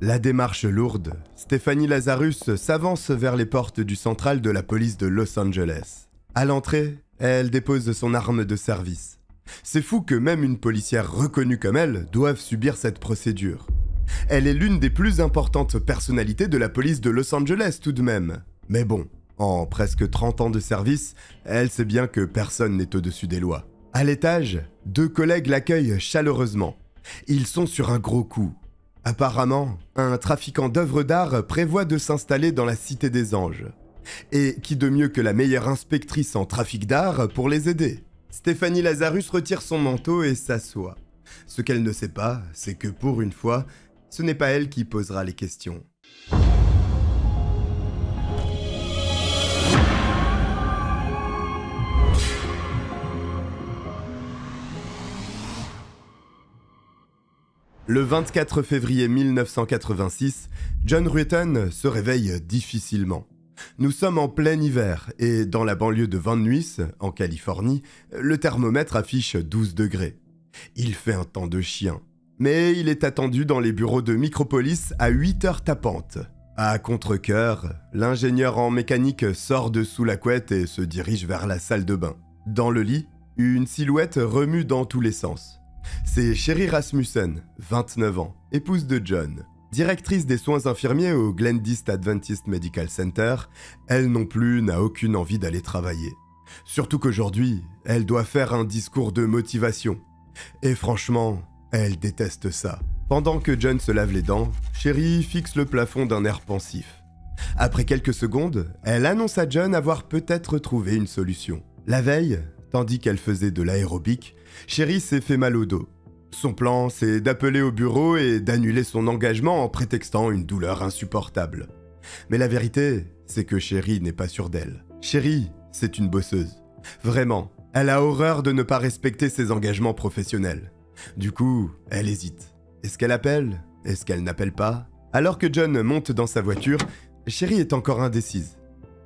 La démarche lourde, Stéphanie Lazarus s'avance vers les portes du central de la police de Los Angeles. À l'entrée, elle dépose son arme de service. C'est fou que même une policière reconnue comme elle doive subir cette procédure. Elle est l'une des plus importantes personnalités de la police de Los Angeles tout de même. Mais bon, en presque 30 ans de service, elle sait bien que personne n'est au-dessus des lois. À l'étage, 2 collègues l'accueillent chaleureusement. Ils sont sur un gros coup. Apparemment, un trafiquant d'œuvres d'art prévoit de s'installer dans la Cité des Anges. Et qui de mieux que la meilleure inspectrice en trafic d'art pour les aider? Stéphanie Lazarus retire son manteau et s'assoit. Ce qu'elle ne sait pas, c'est que pour une fois, ce n'est pas elle qui posera les questions. Le 24 février 1986, John Rueton se réveille difficilement. Nous sommes en plein hiver et dans la banlieue de Van Nuys, en Californie, le thermomètre affiche 12 degrés. Il fait un temps de chien, mais il est attendu dans les bureaux de Micropolis à 8 heures tapantes. À contre-cœur, l'ingénieur en mécanique sort de sous la couette et se dirige vers la salle de bain. Dans le lit, une silhouette remue dans tous les sens. C'est Sherry Rasmussen, 29 ans, épouse de John. Directrice des soins infirmiers au Glendisk Adventist Medical Center, elle non plus n'a aucune envie d'aller travailler. Surtout qu'aujourd'hui, elle doit faire un discours de motivation. Et franchement, elle déteste ça. Pendant que John se lave les dents, Sherry fixe le plafond d'un air pensif. Après quelques secondes, elle annonce à John avoir peut-être trouvé une solution. La veille, tandis qu'elle faisait de l'aérobic, Sherry s'est fait mal au dos. Son plan, c'est d'appeler au bureau et d'annuler son engagement en prétextant une douleur insupportable. Mais la vérité, c'est que Sherry n'est pas sûre d'elle. Sherry, c'est une bosseuse. Vraiment, elle a horreur de ne pas respecter ses engagements professionnels. Du coup, elle hésite. Est-ce qu'elle appelle? Est-ce qu'elle n'appelle pas? Alors que John monte dans sa voiture, Sherry est encore indécise.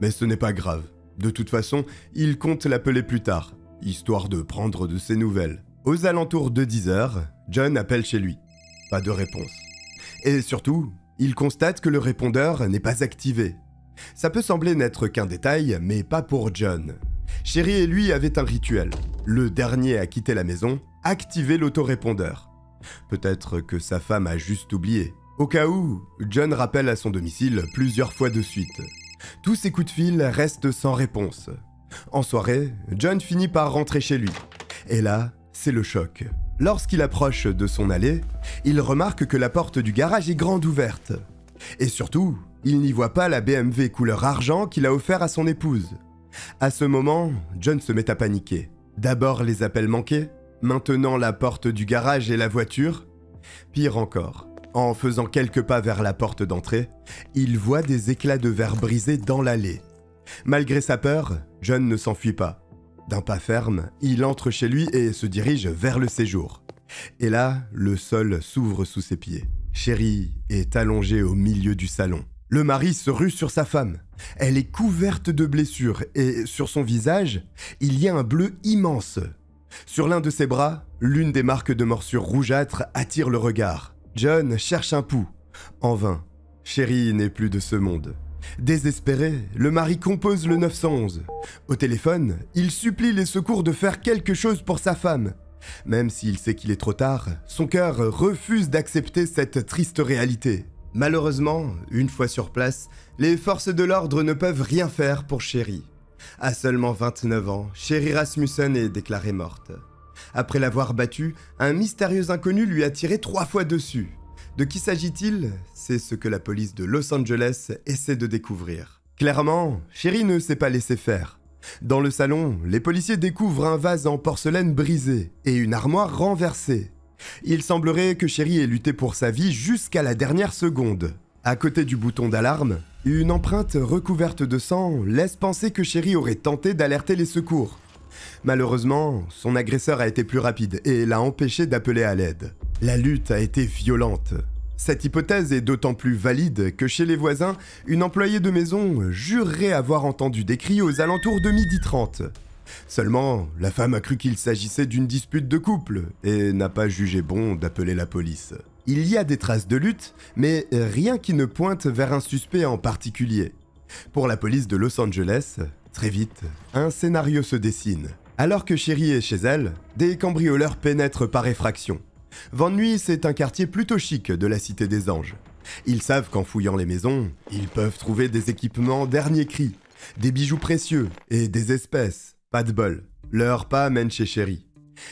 Mais ce n'est pas grave. De toute façon, il compte l'appeler plus tard, histoire de prendre de ses nouvelles. Aux alentours de 10 heures, John appelle chez lui. Pas de réponse. Et surtout, il constate que le répondeur n'est pas activé. Ça peut sembler n'être qu'un détail, mais pas pour John. Sherry et lui avaient un rituel. Le dernier à quitter la maison, activer l'autorépondeur. Peut-être que sa femme a juste oublié. Au cas où, John rappelle à son domicile plusieurs fois de suite. Tous ses coups de fil restent sans réponse. En soirée, John finit par rentrer chez lui. Et là, c'est le choc. Lorsqu'il approche de son allée, il remarque que la porte du garage est grande ouverte. Et surtout, il n'y voit pas la BMW couleur argent qu'il a offert à son épouse. À ce moment, John se met à paniquer. D'abord les appels manqués, maintenant la porte du garage et la voiture. Pire encore, en faisant quelques pas vers la porte d'entrée, il voit des éclats de verre brisés dans l'allée. Malgré sa peur, John ne s'enfuit pas. D'un pas ferme, il entre chez lui et se dirige vers le séjour. Et là, le sol s'ouvre sous ses pieds. Sherry est allongée au milieu du salon. Le mari se rue sur sa femme. Elle est couverte de blessures et sur son visage, il y a un bleu immense. Sur l'un de ses bras, l'une des marques de morsures rougeâtres attire le regard. John cherche un pouls. En vain. Sherry n'est plus de ce monde. Désespéré, le mari compose le 911. Au téléphone, il supplie les secours de faire quelque chose pour sa femme. Même s'il sait qu'il est trop tard, son cœur refuse d'accepter cette triste réalité. Malheureusement, une fois sur place, les forces de l'ordre ne peuvent rien faire pour Sherry. À seulement 29 ans, Sherry Rasmussen est déclarée morte. Après l'avoir battue, un mystérieux inconnu lui a tiré 3 fois dessus. De qui s'agit-il? C'est ce que la police de Los Angeles essaie de découvrir. Clairement, Sherry ne s'est pas laissé faire. Dans le salon, les policiers découvrent un vase en porcelaine brisé et une armoire renversée. Il semblerait que Sherry ait lutté pour sa vie jusqu'à la dernière seconde. À côté du bouton d'alarme, une empreinte recouverte de sang laisse penser que Sherry aurait tenté d'alerter les secours. Malheureusement, son agresseur a été plus rapide et l'a empêché d'appeler à l'aide. La lutte a été violente. Cette hypothèse est d'autant plus valide que chez les voisins, une employée de maison jurerait avoir entendu des cris aux alentours de 12h30. Seulement, la femme a cru qu'il s'agissait d'une dispute de couple et n'a pas jugé bon d'appeler la police. Il y a des traces de lutte, mais rien qui ne pointe vers un suspect en particulier. Pour la police de Los Angeles, très vite, un scénario se dessine. Alors que Sherry est chez elle, des cambrioleurs pénètrent par effraction. Van Nuys est un quartier plutôt chic de la Cité des Anges. Ils savent qu'en fouillant les maisons, ils peuvent trouver des équipements dernier cri, des bijoux précieux et des espèces. Pas de bol, leur pas mène chez Sherry.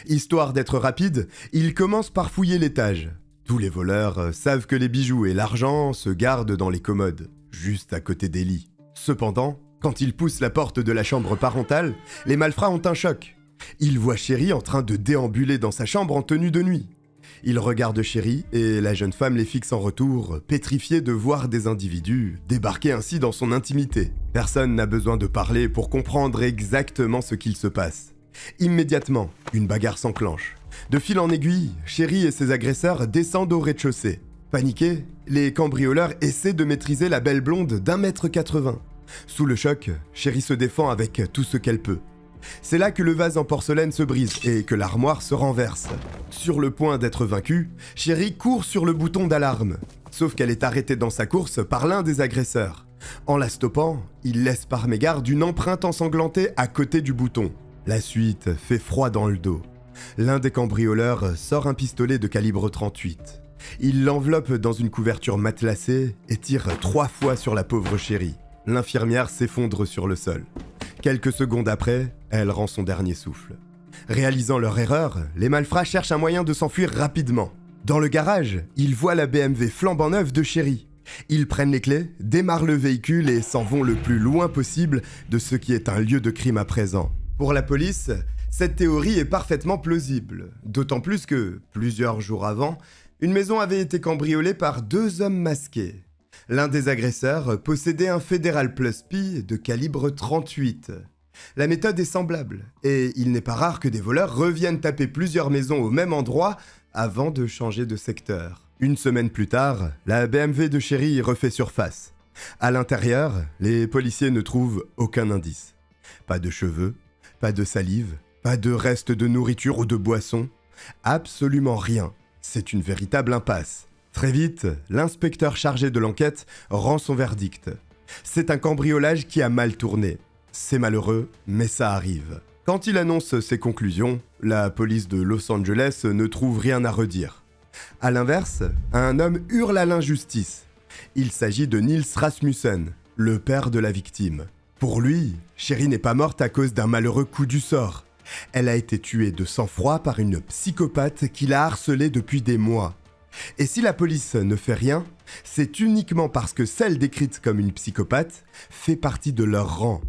Histoire d'être rapide, ils commencent par fouiller l'étage. Tous les voleurs savent que les bijoux et l'argent se gardent dans les commodes, juste à côté des lits. Cependant, quand ils poussent la porte de la chambre parentale, les malfrats ont un choc. Ils voient Sherry en train de déambuler dans sa chambre en tenue de nuit. Ils regardent Sherry et la jeune femme les fixe en retour, pétrifiée de voir des individus débarquer ainsi dans son intimité. Personne n'a besoin de parler pour comprendre exactement ce qu'il se passe. Immédiatement, une bagarre s'enclenche. De fil en aiguille, Sherry et ses agresseurs descendent au rez-de-chaussée. Paniqués, les cambrioleurs essaient de maîtriser la belle blonde d'1,80 m. Sous le choc, Sherry se défend avec tout ce qu'elle peut. C'est là que le vase en porcelaine se brise et que l'armoire se renverse. Sur le point d'être vaincue, Sherry court sur le bouton d'alarme. Sauf qu'elle est arrêtée dans sa course par l'un des agresseurs. En la stoppant, il laisse par mégarde une empreinte ensanglantée à côté du bouton. La suite fait froid dans le dos. L'un des cambrioleurs sort un pistolet de calibre 38. Il l'enveloppe dans une couverture matelassée et tire 3 fois sur la pauvre Sherry. L'infirmière s'effondre sur le sol. Quelques secondes après, elle rend son dernier souffle. Réalisant leur erreur, les malfrats cherchent un moyen de s'enfuir rapidement. Dans le garage, ils voient la BMW flambant neuve de Sherry. Ils prennent les clés, démarrent le véhicule et s'en vont le plus loin possible de ce qui est un lieu de crime à présent. Pour la police, cette théorie est parfaitement plausible. D'autant plus que, plusieurs jours avant, une maison avait été cambriolée par 2 hommes masqués. L'un des agresseurs possédait un Federal Plus P de calibre 38. La méthode est semblable, et il n'est pas rare que des voleurs reviennent taper plusieurs maisons au même endroit avant de changer de secteur. Une semaine plus tard, la BMW de Sherry refait surface. À l'intérieur, les policiers ne trouvent aucun indice. Pas de cheveux, pas de salive, pas de restes de nourriture ou de boisson. Absolument rien. C'est une véritable impasse. Très vite, l'inspecteur chargé de l'enquête rend son verdict. C'est un cambriolage qui a mal tourné. C'est malheureux, mais ça arrive. Quand il annonce ses conclusions, la police de Los Angeles ne trouve rien à redire. A l'inverse, un homme hurle à l'injustice. Il s'agit de Nils Rasmussen, le père de la victime. Pour lui, Sherry n'est pas morte à cause d'un malheureux coup du sort. Elle a été tuée de sang-froid par une psychopathe qui l'a harcelée depuis des mois. Et si la police ne fait rien, c'est uniquement parce que celle décrite comme une psychopathe fait partie de leur rang.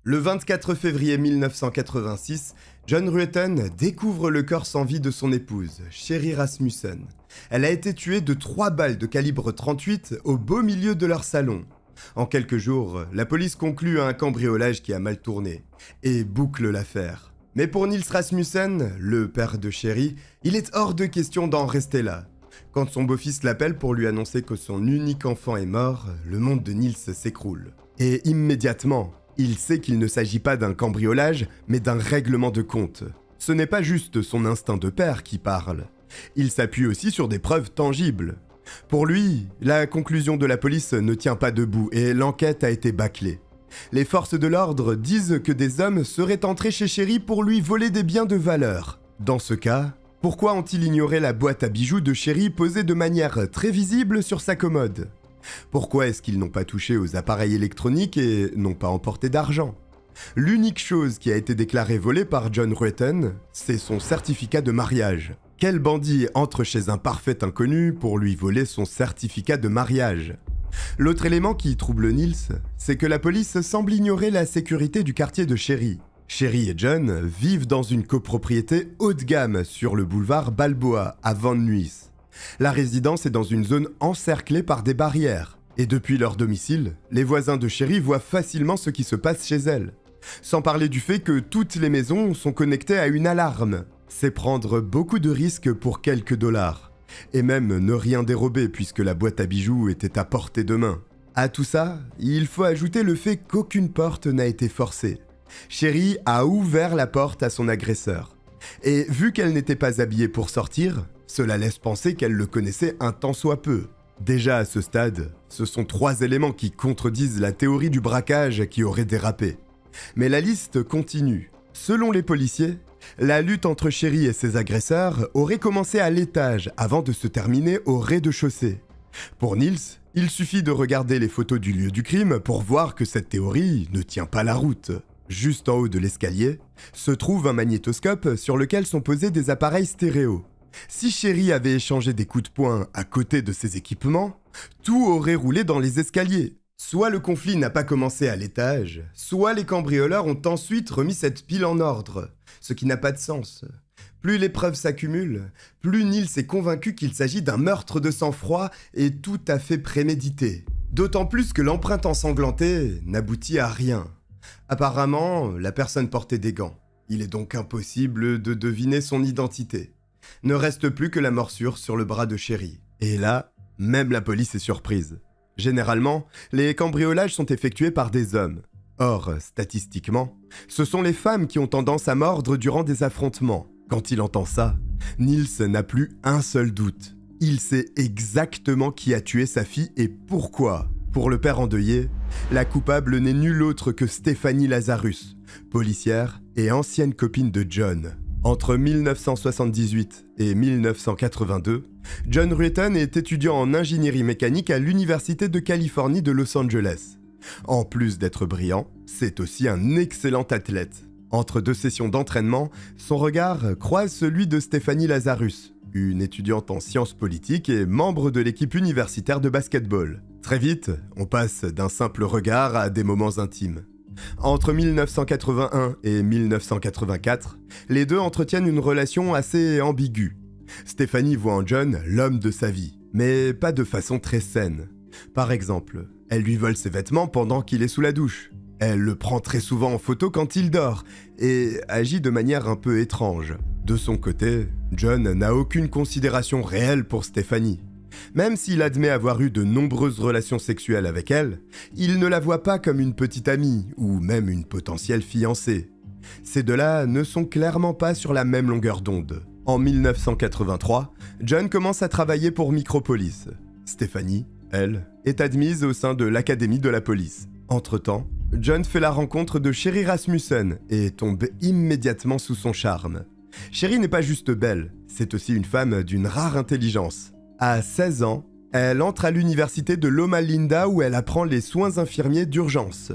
Le 24 février 1986, John Ruetten découvre le corps sans vie de son épouse, Sherry Rasmussen. Elle a été tuée de 3 balles de calibre 38 au beau milieu de leur salon. En quelques jours, la police conclut à un cambriolage qui a mal tourné et boucle l'affaire. Mais pour Nils Rasmussen, le père de Sherry, il est hors de question d'en rester là. Quand son beau-fils l'appelle pour lui annoncer que son unique enfant est mort, le monde de Nils s'écroule. Et immédiatement, il sait qu'il ne s'agit pas d'un cambriolage, mais d'un règlement de compte. Ce n'est pas juste son instinct de père qui parle. Il s'appuie aussi sur des preuves tangibles. Pour lui, la conclusion de la police ne tient pas debout et l'enquête a été bâclée. Les forces de l'ordre disent que des hommes seraient entrés chez Sherry pour lui voler des biens de valeur. Dans ce cas, pourquoi ont-ils ignoré la boîte à bijoux de Sherry posée de manière très visible sur sa commode ? Pourquoi est-ce qu'ils n'ont pas touché aux appareils électroniques et n'ont pas emporté d'argent ? L'unique chose qui a été déclarée volée par John Ruetten, c'est son certificat de mariage. Quel bandit entre chez un parfait inconnu pour lui voler son certificat de mariage ? L'autre élément qui trouble Nils, c'est que la police semble ignorer la sécurité du quartier de Sherry. Sherry et John vivent dans une copropriété haut de gamme sur le boulevard Balboa, à Van Nuys. La résidence est dans une zone encerclée par des barrières. Et depuis leur domicile, les voisins de Sherry voient facilement ce qui se passe chez elle. Sans parler du fait que toutes les maisons sont connectées à une alarme. C'est prendre beaucoup de risques pour quelques dollars. Et même ne rien dérober puisque la boîte à bijoux était à portée de main. À tout ça, il faut ajouter le fait qu'aucune porte n'a été forcée. Sherry a ouvert la porte à son agresseur. Et vu qu'elle n'était pas habillée pour sortir, cela laisse penser qu'elle le connaissait un tant soit peu. Déjà à ce stade, ce sont 3 éléments qui contredisent la théorie du braquage qui aurait dérapé. Mais la liste continue. Selon les policiers, la lutte entre Sherry et ses agresseurs aurait commencé à l'étage avant de se terminer au rez-de-chaussée. Pour Niels, il suffit de regarder les photos du lieu du crime pour voir que cette théorie ne tient pas la route. Juste en haut de l'escalier, se trouve un magnétoscope sur lequel sont posés des appareils stéréo. Si Sherry avait échangé des coups de poing à côté de ses équipements, tout aurait roulé dans les escaliers. Soit le conflit n'a pas commencé à l'étage, soit les cambrioleurs ont ensuite remis cette pile en ordre, ce qui n'a pas de sens. Plus les preuves s'accumulent, plus Niels est convaincu qu'il s'agit d'un meurtre de sang-froid et tout à fait prémédité. D'autant plus que l'empreinte ensanglantée n'aboutit à rien. Apparemment, la personne portait des gants. Il est donc impossible de deviner son identité. Ne reste plus que la morsure sur le bras de Sherry. Et là, même la police est surprise. Généralement, les cambriolages sont effectués par des hommes. Or, statistiquement, ce sont les femmes qui ont tendance à mordre durant des affrontements. Quand il entend ça, Niels n'a plus un seul doute. Il sait exactement qui a tué sa fille et pourquoi. Pour le père endeuillé, la coupable n'est nulle autre que Stephanie Lazarus, policière et ancienne copine de John. Entre 1978 et 1982, John Rueton est étudiant en ingénierie mécanique à l'Université de Californie de Los Angeles. En plus d'être brillant, c'est aussi un excellent athlète. Entre 2 sessions d'entraînement, son regard croise celui de Stephanie Lazarus, une étudiante en sciences politiques et membre de l'équipe universitaire de basketball. Très vite, on passe d'un simple regard à des moments intimes. Entre 1981 et 1984, les deux entretiennent une relation assez ambiguë. Stephanie voit en John l'homme de sa vie, mais pas de façon très saine. Par exemple, elle lui vole ses vêtements pendant qu'il est sous la douche. Elle le prend très souvent en photo quand il dort, et agit de manière un peu étrange. De son côté, John n'a aucune considération réelle pour Stephanie. Même s'il admet avoir eu de nombreuses relations sexuelles avec elle, il ne la voit pas comme une petite amie ou même une potentielle fiancée. Ces deux-là ne sont clairement pas sur la même longueur d'onde. En 1983, John commence à travailler pour Micropolis. Stephanie, elle, est admise au sein de l'Académie de la police. Entre-temps, John fait la rencontre de Sherry Rasmussen et tombe immédiatement sous son charme. Sherry n'est pas juste belle, c'est aussi une femme d'une rare intelligence. À 16 ans, elle entre à l'université de Loma Linda où elle apprend les soins infirmiers d'urgence.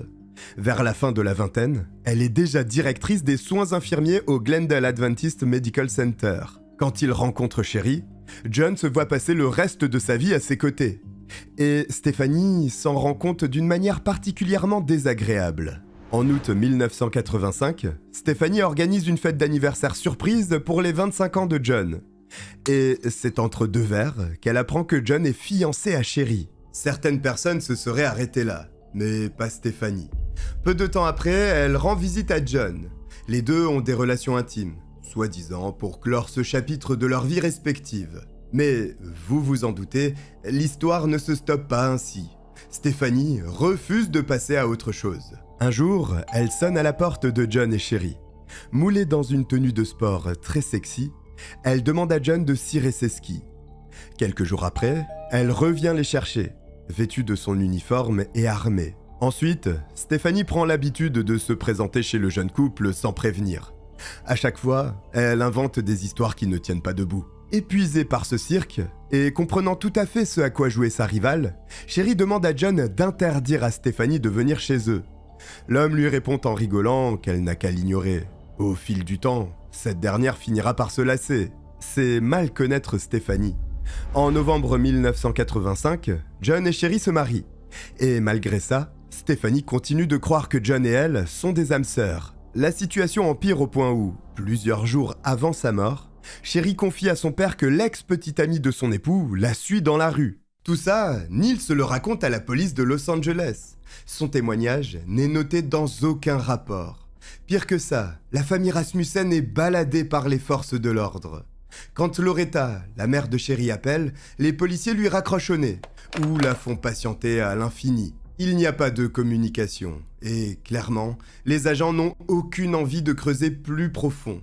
Vers la fin de la vingtaine, elle est déjà directrice des soins infirmiers au Glendale Adventist Medical Center. Quand il rencontre Sherry, John se voit passer le reste de sa vie à ses côtés. Et Stephanie s'en rend compte d'une manière particulièrement désagréable. En août 1985, Stephanie organise une fête d'anniversaire surprise pour les 25 ans de John. Et c'est entre 2 verres qu'elle apprend que John est fiancé à Sherry. Certaines personnes se seraient arrêtées là, mais pas Stephanie. Peu de temps après, elle rend visite à John. Les deux ont des relations intimes, soi-disant pour clore ce chapitre de leur vie respective. Mais, vous vous en doutez, l'histoire ne se stoppe pas ainsi. Stephanie refuse de passer à autre chose. Un jour, elle sonne à la porte de John et Sherry. Moulée dans une tenue de sport très sexy, elle demande à John de cirer ses skis. Quelques jours après, elle revient les chercher, vêtue de son uniforme et armée. Ensuite, Stephanie prend l'habitude de se présenter chez le jeune couple sans prévenir. À chaque fois, elle invente des histoires qui ne tiennent pas debout. Épuisée par ce cirque, et comprenant tout à fait ce à quoi jouait sa rivale, Sherry demande à John d'interdire à Stephanie de venir chez eux. L'homme lui répond en rigolant qu'elle n'a qu'à l'ignorer. Au fil du temps, cette dernière finira par se lasser. C'est mal connaître Stephanie. En novembre 1985, John et Sherry se marient. Et malgré ça, Stephanie continue de croire que John et elle sont des âmes sœurs. La situation empire au point où, plusieurs jours avant sa mort, Sherry confie à son père que l'ex-petite amie de son époux la suit dans la rue. Tout ça, Niels le raconte à la police de Los Angeles. Son témoignage n'est noté dans aucun rapport. Pire que ça, la famille Rasmussen est baladée par les forces de l'ordre. Quand Loretta, la mère de Sherry, appelle, les policiers lui raccrochent au nez, ou la font patienter à l'infini. Il n'y a pas de communication, et clairement, les agents n'ont aucune envie de creuser plus profond.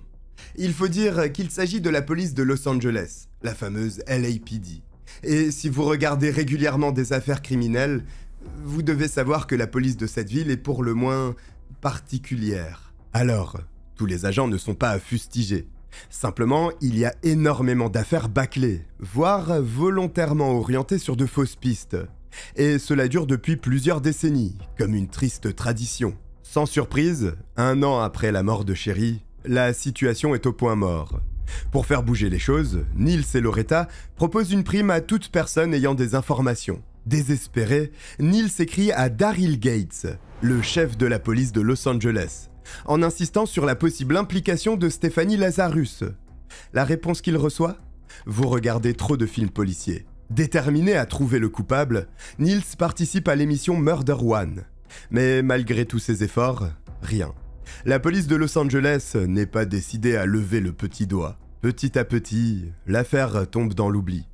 Il faut dire qu'il s'agit de la police de Los Angeles, la fameuse LAPD. Et si vous regardez régulièrement des affaires criminelles, vous devez savoir que la police de cette ville est pour le moins particulière. Alors, tous les agents ne sont pas à fustiger. Simplement, il y a énormément d'affaires bâclées, voire volontairement orientées sur de fausses pistes. Et cela dure depuis plusieurs décennies, comme une triste tradition. Sans surprise, 1 an après la mort de Sherry, la situation est au point mort. Pour faire bouger les choses, Niels et Loretta proposent une prime à toute personne ayant des informations. Désespéré, Niels écrit à Daryl Gates, le chef de la police de Los Angeles, en insistant sur la possible implication de Stephanie Lazarus. La réponse qu'il reçoit ? Vous regardez trop de films policiers. Déterminé à trouver le coupable, Niels participe à l'émission Murder One. Mais malgré tous ses efforts, rien. La police de Los Angeles n'est pas décidée à lever le petit doigt. Petit à petit, l'affaire tombe dans l'oubli.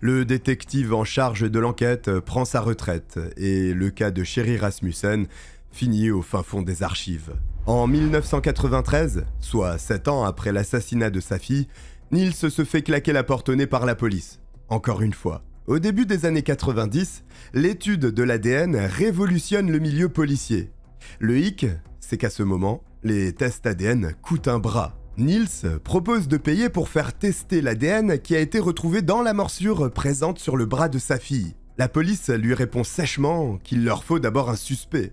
Le détective en charge de l'enquête prend sa retraite et le cas de Sherry Rasmussen finit au fin fond des archives. En 1993, soit 7 ans après l'assassinat de sa fille, Niels se fait claquer la porte au nez par la police. Encore une fois. Au début des années 90, l'étude de l'ADN révolutionne le milieu policier. Le hic, c'est qu'à ce moment, les tests ADN coûtent un bras. Niels propose de payer pour faire tester l'ADN qui a été retrouvé dans la morsure présente sur le bras de sa fille. La police lui répond sèchement qu'il leur faut d'abord un suspect.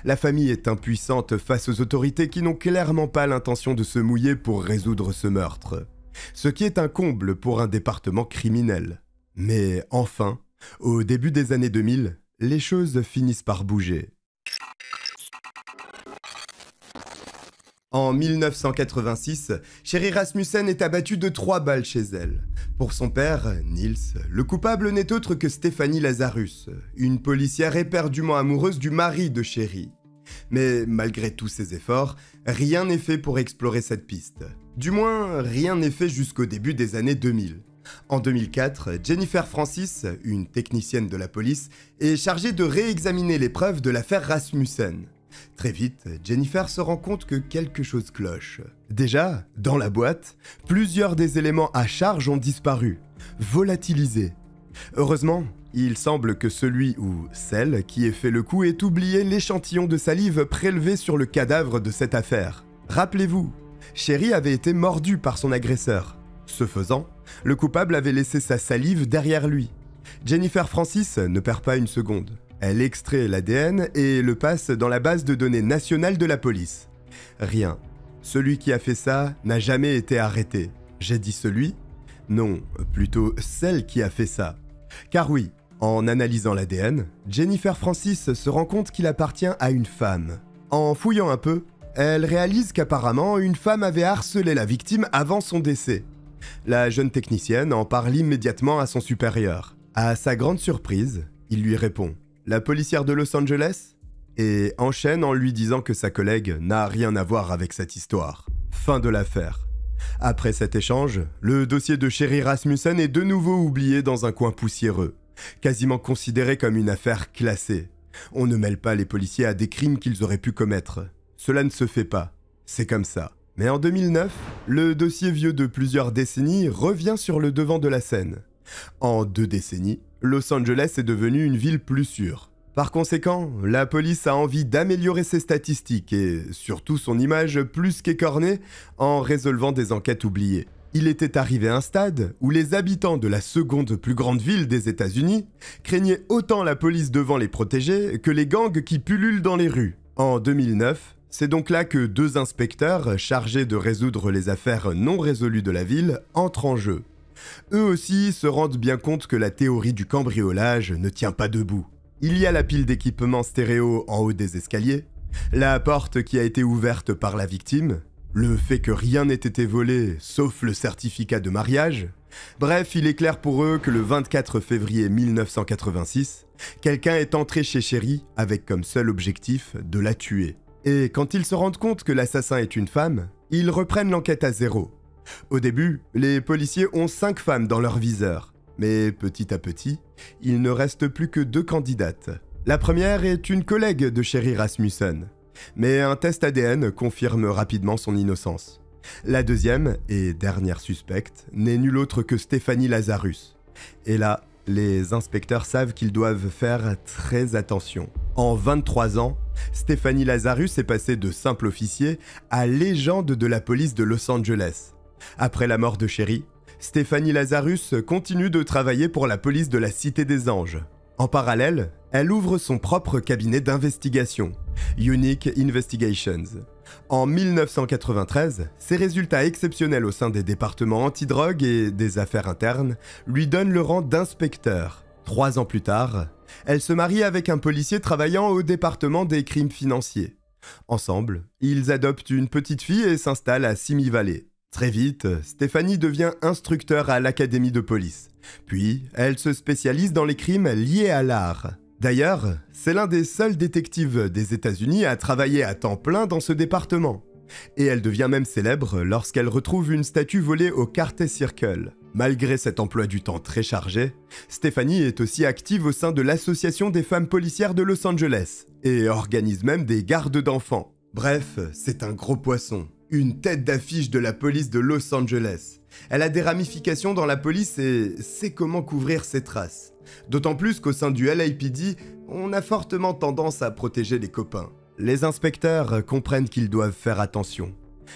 La famille est impuissante face aux autorités qui n'ont clairement pas l'intention de se mouiller pour résoudre ce meurtre. Ce qui est un comble pour un département criminel. Mais enfin, au début des années 2000, les choses finissent par bouger. En 1986, Sherry Rasmussen est abattue de 3 balles chez elle. Pour son père, Niels, le coupable n'est autre que Stephanie Lazarus, une policière éperdument amoureuse du mari de Sherry. Mais malgré tous ses efforts, rien n'est fait pour explorer cette piste. Du moins, rien n'est fait jusqu'au début des années 2000. En 2004, Jennifer Francis, une technicienne de la police, est chargée de réexaminer les preuves de l'affaire Rasmussen. Très vite, Jennifer se rend compte que quelque chose cloche. Déjà, dans la boîte, plusieurs des éléments à charge ont disparu, volatilisés. Heureusement, il semble que celui ou celle qui ait fait le coup ait oublié l'échantillon de salive prélevé sur le cadavre de cette affaire. Rappelez-vous, Sherry avait été mordue par son agresseur. Ce faisant, le coupable avait laissé sa salive derrière lui. Jennifer Francis ne perd pas une seconde. Elle extrait l'ADN et le passe dans la base de données nationale de la police. Rien. Celui qui a fait ça n'a jamais été arrêté. J'ai dit celui ? Non, plutôt celle qui a fait ça. Car oui, en analysant l'ADN, Jennifer Francis se rend compte qu'il appartient à une femme. En fouillant un peu, elle réalise qu'apparemment une femme avait harcelé la victime avant son décès. La jeune technicienne en parle immédiatement à son supérieur. À sa grande surprise, il lui répond « La policière de Los Angeles ?» et enchaîne en lui disant que sa collègue n'a rien à voir avec cette histoire. Fin de l'affaire. Après cet échange, le dossier de Sherry Rasmussen est de nouveau oublié dans un coin poussiéreux, quasiment considéré comme une affaire classée. On ne mêle pas les policiers à des crimes qu'ils auraient pu commettre. Cela ne se fait pas. C'est comme ça. Mais en 2009, le dossier vieux de plusieurs décennies revient sur le devant de la scène. En 2 décennies, Los Angeles est devenue une ville plus sûre. Par conséquent, la police a envie d'améliorer ses statistiques et surtout son image plus qu'écornée en résolvant des enquêtes oubliées. Il était arrivé à un stade où les habitants de la seconde plus grande ville des États-Unis craignaient autant la police devant les protéger que les gangs qui pullulent dans les rues. En 2009, c'est donc là que 2 inspecteurs chargés de résoudre les affaires non résolues de la ville entrent en jeu. Eux aussi se rendent bien compte que la théorie du cambriolage ne tient pas debout. Il y a la pile d'équipements stéréo en haut des escaliers, la porte qui a été ouverte par la victime, le fait que rien n'ait été volé sauf le certificat de mariage. Bref, il est clair pour eux que le 24 février 1986, quelqu'un est entré chez Sherry avec comme seul objectif de la tuer. Et quand ils se rendent compte que l'assassin est une femme, ils reprennent l'enquête à zéro. Au début, les policiers ont 5 femmes dans leur viseur. Mais petit à petit, il ne reste plus que 2 candidates. La première est une collègue de Sherry Rasmussen. Mais un test ADN confirme rapidement son innocence. La deuxième et dernière suspecte n'est nulle autre que Stéphanie Lazarus. Et là, les inspecteurs savent qu'ils doivent faire très attention. En 23 ans, Stéphanie Lazarus est passée de simple officier à légende de la police de Los Angeles. Après la mort de Sherry, Stéphanie Lazarus continue de travailler pour la police de la Cité des Anges. En parallèle, elle ouvre son propre cabinet d'investigation, Unique Investigations. En 1993, ses résultats exceptionnels au sein des départements antidrogue et des affaires internes lui donnent le rang d'inspecteur. 3 ans plus tard, elle se marie avec un policier travaillant au département des crimes financiers. Ensemble, ils adoptent une petite fille et s'installent à Simi Valley. Très vite, Stéphanie devient instructeur à l'académie de police. Puis, elle se spécialise dans les crimes liés à l'art. D'ailleurs, c'est l'un des seuls détectives des États-Unis à travailler à temps plein dans ce département. Et elle devient même célèbre lorsqu'elle retrouve une statue volée au Carter Circle. Malgré cet emploi du temps très chargé, Stéphanie est aussi active au sein de l'Association des femmes policières de Los Angeles et organise même des gardes d'enfants. Bref, c'est un gros poisson. Une tête d'affiche de la police de Los Angeles. Elle a des ramifications dans la police et sait comment couvrir ses traces. D'autant plus qu'au sein du LAPD, on a fortement tendance à protéger les copains. Les inspecteurs comprennent qu'ils doivent faire attention.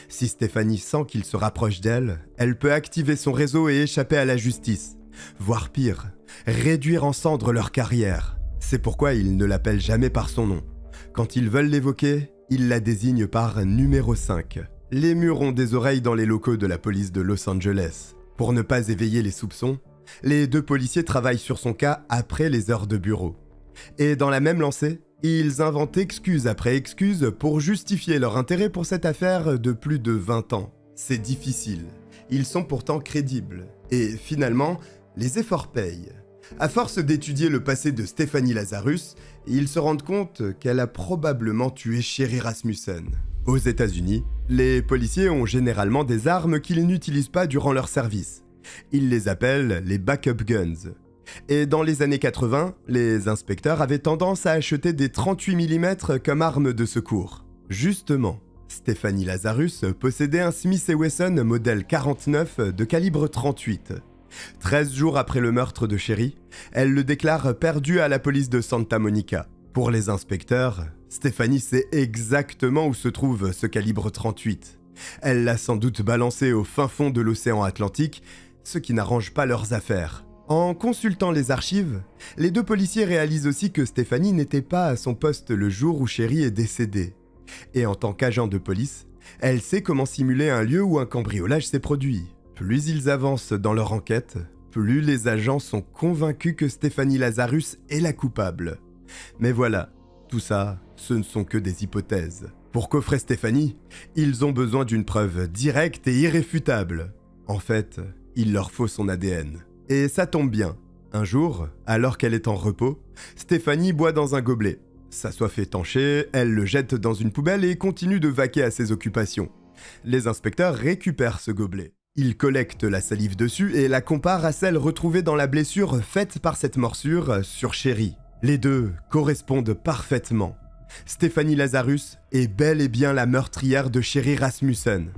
Si Stéphanie sent qu'il se rapproche d'elle, elle peut activer son réseau et échapper à la justice. Voire pire, réduire en cendres leur carrière. C'est pourquoi ils ne l'appellent jamais par son nom. Quand ils veulent l'évoquer, ils la désignent par numéro 5. Les murs ont des oreilles dans les locaux de la police de Los Angeles. Pour ne pas éveiller les soupçons, les 2 policiers travaillent sur son cas après les heures de bureau. Et dans la même lancée, ils inventent excuse après excuse pour justifier leur intérêt pour cette affaire de plus de 20 ans. C'est difficile. Ils sont pourtant crédibles. Et finalement, les efforts payent. À force d'étudier le passé de Stéphanie Lazarus, ils se rendent compte qu'elle a probablement tué Sherry Rasmussen. Aux États-Unis, les policiers ont généralement des armes qu'ils n'utilisent pas durant leur service. Ils les appellent les backup guns. Et dans les années 80, les inspecteurs avaient tendance à acheter des 38 mm comme arme de secours. Justement, Stéphanie Lazarus possédait un Smith & Wesson modèle 49 de calibre 38. 13 jours après le meurtre de Sherry, elle le déclare perdu à la police de Santa Monica. Pour les inspecteurs, Stéphanie sait exactement où se trouve ce calibre 38. Elle l'a sans doute balancé au fin fond de l'océan Atlantique, ce qui n'arrange pas leurs affaires. En consultant les archives, les 2 policiers réalisent aussi que Stéphanie n'était pas à son poste le jour où Sherry est décédée. Et en tant qu'agent de police, elle sait comment simuler un lieu où un cambriolage s'est produit. Plus ils avancent dans leur enquête, plus les agents sont convaincus que Stéphanie Lazarus est la coupable. Mais voilà, tout ça, ce ne sont que des hypothèses. Pour coffrer Stéphanie, ils ont besoin d'une preuve directe et irréfutable. En fait, il leur faut son ADN. Et ça tombe bien. Un jour, alors qu'elle est en repos, Stéphanie boit dans un gobelet. Sa soif étanchée, elle le jette dans une poubelle et continue de vaquer à ses occupations. Les inspecteurs récupèrent ce gobelet. Ils collectent la salive dessus et la comparent à celle retrouvée dans la blessure faite par cette morsure sur Sherry. Les 2 correspondent parfaitement. Stéphanie Lazarus est bel et bien la meurtrière de Sherry Rasmussen.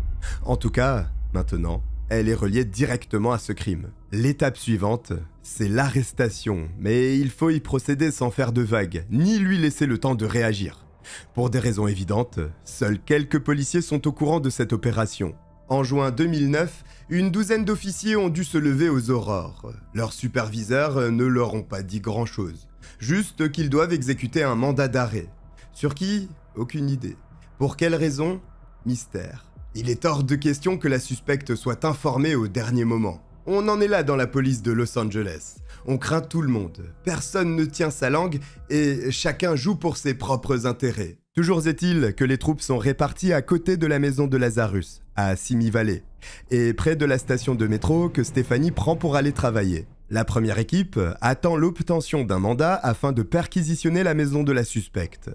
En tout cas, maintenant, elle est reliée directement à ce crime. L'étape suivante, c'est l'arrestation, mais il faut y procéder sans faire de vagues, ni lui laisser le temps de réagir. Pour des raisons évidentes, seuls quelques policiers sont au courant de cette opération. En juin 2009, une douzaine d'officiers ont dû se lever aux aurores. Leurs superviseurs ne leur ont pas dit grand-chose, juste qu'ils doivent exécuter un mandat d'arrêt. Sur qui ? Aucune idée. Pour quelle raison ? Mystère. Il est hors de question que la suspecte soit informée au dernier moment. On en est là dans la police de Los Angeles. On craint tout le monde, personne ne tient sa langue et chacun joue pour ses propres intérêts. Toujours est-il que les troupes sont réparties à côté de la maison de Lazarus, à Simi Valley, et près de la station de métro que Stéphanie prend pour aller travailler. La première équipe attend l'obtention d'un mandat afin de perquisitionner la maison de la suspecte.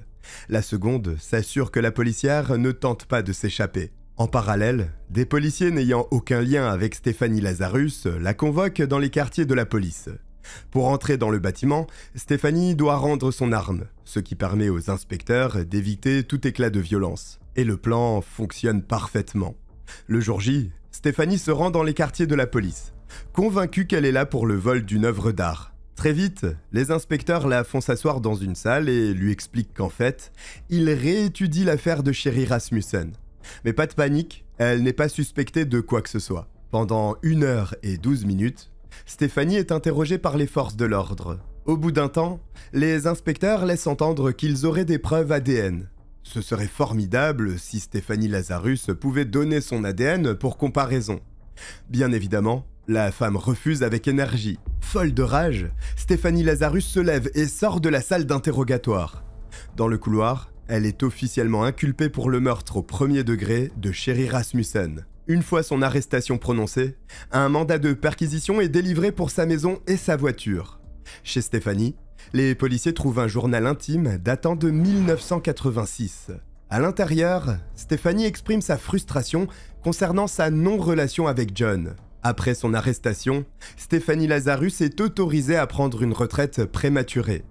La seconde s'assure que la policière ne tente pas de s'échapper. En parallèle, des policiers n'ayant aucun lien avec Stéphanie Lazarus la convoquent dans les quartiers de la police. Pour entrer dans le bâtiment, Stéphanie doit rendre son arme, ce qui permet aux inspecteurs d'éviter tout éclat de violence. Et le plan fonctionne parfaitement. Le jour J, Stéphanie se rend dans les quartiers de la police, convaincue qu'elle est là pour le vol d'une œuvre d'art. Très vite, les inspecteurs la font s'asseoir dans une salle et lui expliquent qu'en fait, ils réétudient l'affaire de Sherry Rasmussen. Mais pas de panique, elle n'est pas suspectée de quoi que ce soit. Pendant 1 heure et 12 minutes, Stéphanie est interrogée par les forces de l'ordre. Au bout d'un temps, les inspecteurs laissent entendre qu'ils auraient des preuves ADN. Ce serait formidable si Stéphanie Lazarus pouvait donner son ADN pour comparaison. Bien évidemment, la femme refuse avec énergie. Folle de rage, Stéphanie Lazarus se lève et sort de la salle d'interrogatoire. Dans le couloir, elle est officiellement inculpée pour le meurtre au premier degré de Sherry Rasmussen. Une fois son arrestation prononcée, un mandat de perquisition est délivré pour sa maison et sa voiture. Chez Stéphanie, les policiers trouvent un journal intime datant de 1986. À l'intérieur, Stéphanie exprime sa frustration concernant sa non-relation avec John. Après son arrestation, Stéphanie Lazarus est autorisée à prendre une retraite prématurée.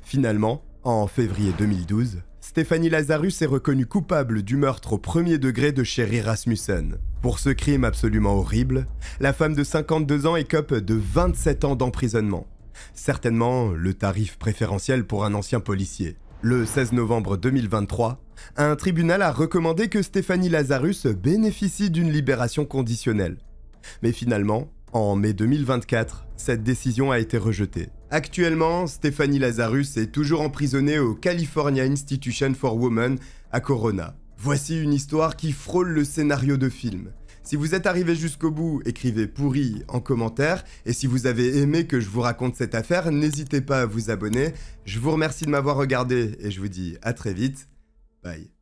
Finalement, en février 2012, Stéphanie Lazarus est reconnue coupable du meurtre au premier degré de Sherry Rasmussen. Pour ce crime absolument horrible, la femme de 52 ans écope de 27 ans d'emprisonnement. Certainement le tarif préférentiel pour un ancien policier. Le 16 novembre 2023, un tribunal a recommandé que Stéphanie Lazarus bénéficie d'une libération conditionnelle. Mais finalement, en mai 2024, cette décision a été rejetée. Actuellement, Stéphanie Lazarus est toujours emprisonnée au California Institution for Women à Corona. Voici une histoire qui frôle le scénario de film. Si vous êtes arrivé jusqu'au bout, écrivez pourri en commentaire. Et si vous avez aimé que je vous raconte cette affaire, n'hésitez pas à vous abonner. Je vous remercie de m'avoir regardé et je vous dis à très vite. Bye.